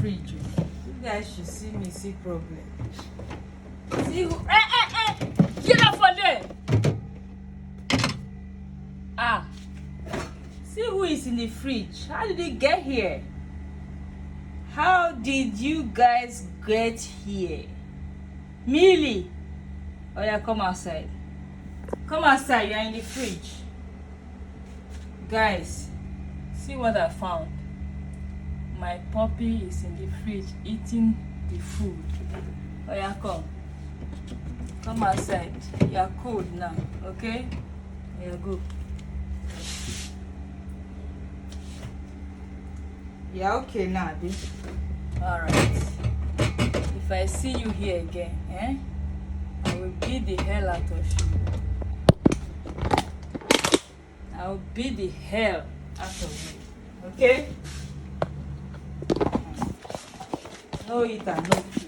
fridge. You guys should see me see problem. See who get up for there. Ah. See who is in the fridge. How did they get here? How did you guys get here? Millie. Oh yeah, come outside. Come outside, you're in the fridge. Guys, see what I found. My puppy is in the fridge eating the food. Oh yeah, come. Come outside. You're cold now, okay? Yeah, go. Yeah, okay now, babe. Alright. If I see you here again, I will beat the hell out of you. I will beat the hell out of you. Okay? No eat and no pee.